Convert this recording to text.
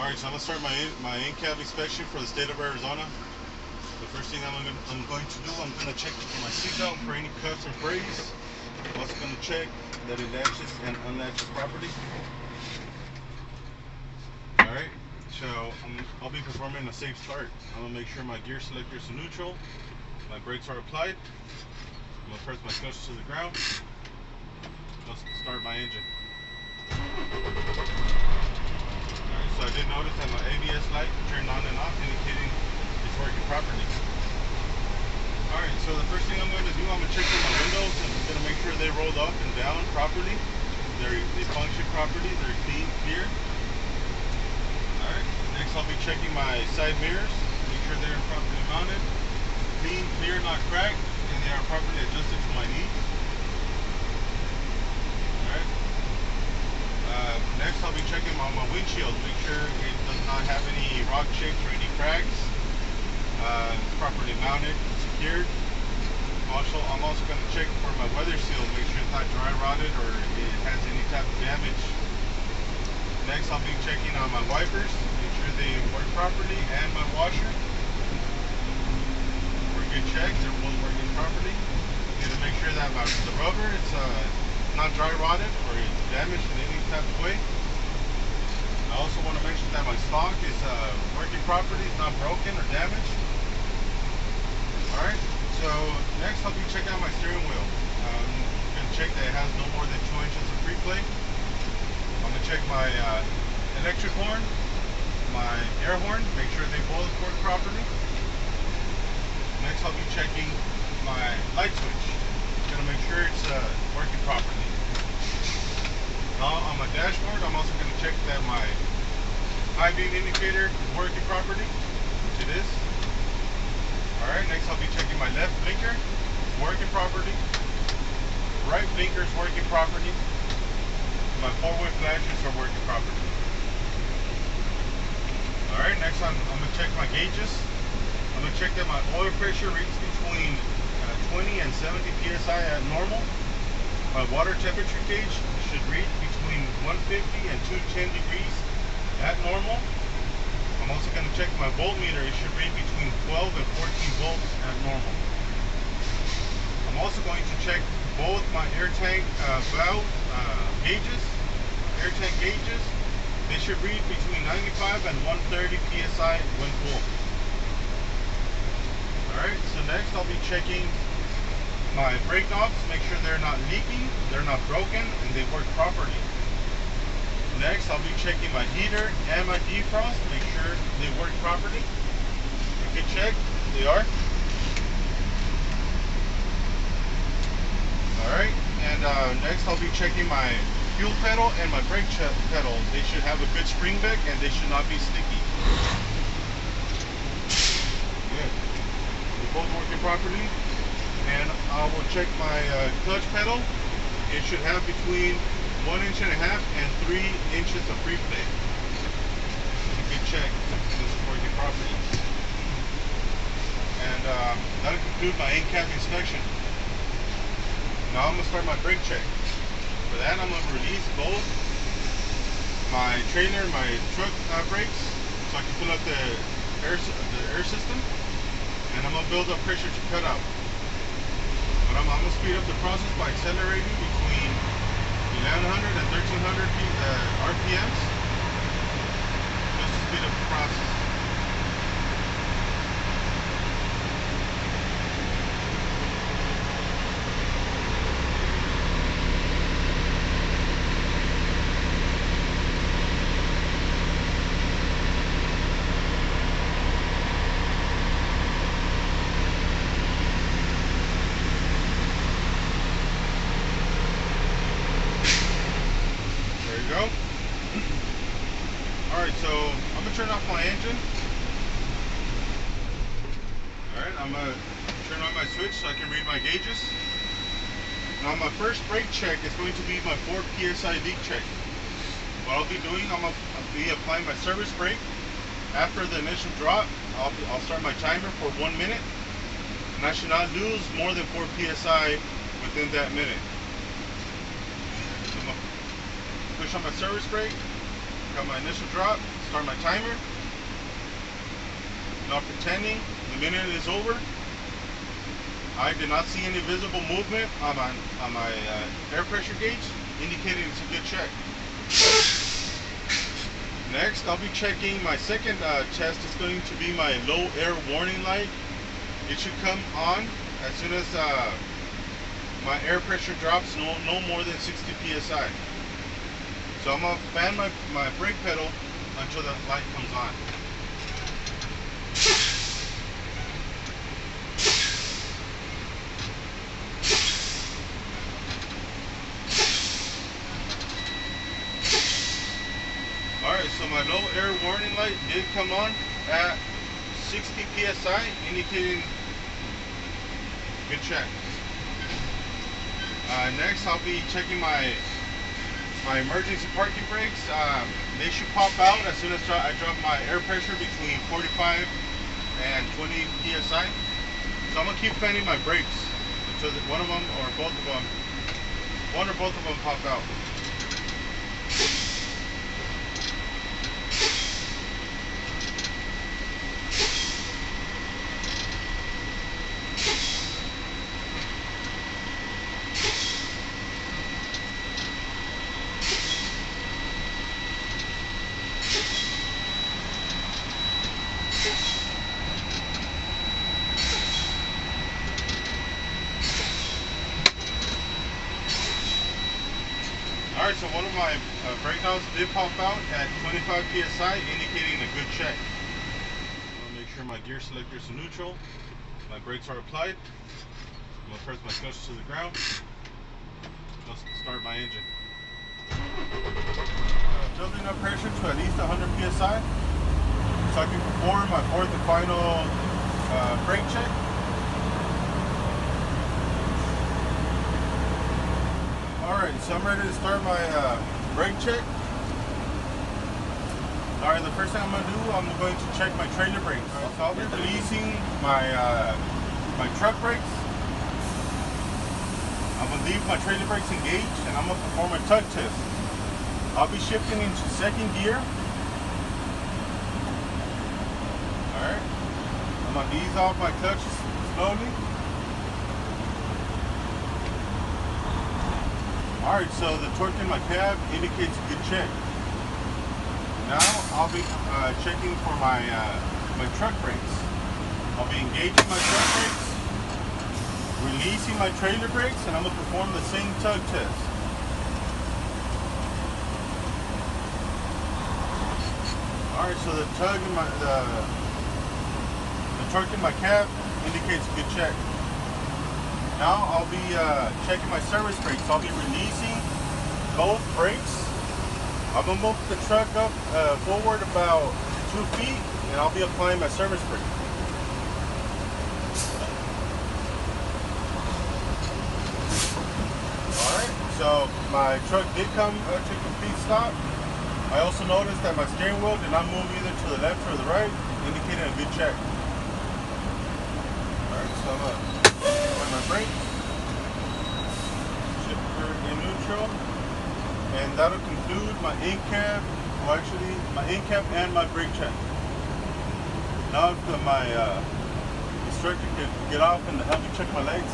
Alright, so I'm going to start my in-cab inspection for the state of Arizona. The first thing I'm going to do, I'm going to check for my seatbelt for any cuts or frays. I'm also going to check that it latches and unlatches properly. Alright, so I'll be performing a safe start. I'm going to make sure my gear selector is neutral, my brakes are applied. I'm going to press my clutch to the ground. Let's start my engine. Alright, so I did notice that my ABS light turned on and off, indicating it's working properly. Alright, so the first thing I'm going to do, I'm going to check for my windows. I'm going to make sure they rolled up and down properly. They function properly, they're clean, clear. Alright, next I'll be checking my side mirrors, make sure they're properly mounted, clean, clear, not cracked, and they are properly adjusted to my needs. Alright. Next I'll be checking my windshield, make sure it does not have any rock shapes or any cracks. It's properly mounted, secured. I'm also going to check for my weather seal, make sure it's not dry rotted or it has any type of damage. Next I'll be checking on my wipers, make sure they work properly, and my washer. For a good check, they're both working properly. Need to make sure that the rubber is not dry rotted or it's damaged in any type of way. I also want to make sure that my stock is working properly, it's not broken or damaged. Alright, so next I'll be checking out my steering wheel. I'm going to check that it has no more than 2 inches of free play. I'm going to check my electric horn, my air horn, make sure they both work properly. Next I'll be checking my light switch. I'm going to make sure it's working properly. Now on my dashboard, I'm also going to check that my high beam indicator is working properly, which it is. Alright, next I'll be checking my left blinker, it's working properly. Right blinker is working properly. My four-way flashers are working properly. Alright, next I'm going to check my gauges. I'm going to check that my oil pressure reads between 20 and 70 psi at normal. My water temperature gauge should read between 150 and 210 degrees at normal. I'm also going to check my voltmeter. It should read between 12 and 14 volts at normal. I'm also going to check both my air tank valve gauges, air tank gauges. They should read between 95 and 130 psi when full. Alright, so next I'll be checking my brake knobs, make sure they're not leaking, they're not broken, and they work properly. Next I'll be checking my heater and my defrost, make sure they work properly. A good check, they are. Alright, and next I'll be checking my fuel pedal and my brake pedal. They should have a good spring back and they should not be sticky. Good. They're both working properly. And I will check my clutch pedal. It should have between 1.5 inches and 3 inches of free play. A good check. This is working properly. And that'll conclude my in-cab inspection. Now I'm going to start my brake check. For that, I'm going to release both my trailer and my truck brakes so I can fill up the air system. And I'm going to build up pressure to cut out. But I'm going to speed up the process by accelerating between 1100 and 1300 RPMs just to speed up the process. Go. Alright, so I'm going to turn off my engine. Alright, I'm going to turn on my switch so I can read my gauges. Now my first brake check is going to be my 4 psi leak check. What I'll be doing, I'm going to be applying my service brake. After the initial drop, I'll start my timer for 1 minute. And I should not lose more than 4 psi within that minute. So I'm going to push on my service brake, got my initial drop, start my timer. Not pretending. The minute is over. I did not see any visible movement on my air pressure gauge, indicating it's a good check. Next, I'll be checking my second test. Is going to be my low air warning light. It should come on as soon as my air pressure drops no more than 60 psi. So I'm gonna fan my brake pedal until the light comes on. Alright, so my low air warning light did come on at 60 psi, indicating good check. Next, I'll be checking my emergency parking brakes. They should pop out as soon as I drop my air pressure between 45 and 20 psi. So I'm gonna keep fanning my brakes until one or both of them pop out. Alright, so one of my breakdowns did pop out at 25 psi, indicating a good check. I'll make sure my gear selector is neutral. My brakes are applied. I'm going to press my clutch to the ground. Let's start my engine. Building up pressure to at least 100 psi so I can perform my fourth and final brake check. Alright, so I'm ready to start my brake check. Alright, the first thing I'm going to do, I'm going to check my trailer brakes. So I'll be releasing my truck brakes. I'm going to leave my trailer brakes engaged and I'm going to perform a tug test. I'll be shifting into second gear. Alright, I'm going to ease off my clutch slowly. Alright, so the torque in my cab indicates a good check. Now I'll be checking for my truck brakes. I'll be engaging my truck brakes, releasing my trailer brakes, and I'm going to perform the same tug test. Alright, so the torque in my cab indicates a good check. Now I'll be checking my service brakes. I'll be releasing both brakes. I'm going to move the truck up forward about 2 feet and I'll be applying my service brake. Alright, so my truck did come to a complete stop. I also noticed that my steering wheel did not move either to the left or the right, indicating a good check. Alright, so I'm going to my brakes, shifter in neutral, and that'll conclude my in-cab, well actually my in-cab and my brake check. Now if my instructor could get off and help me check my legs.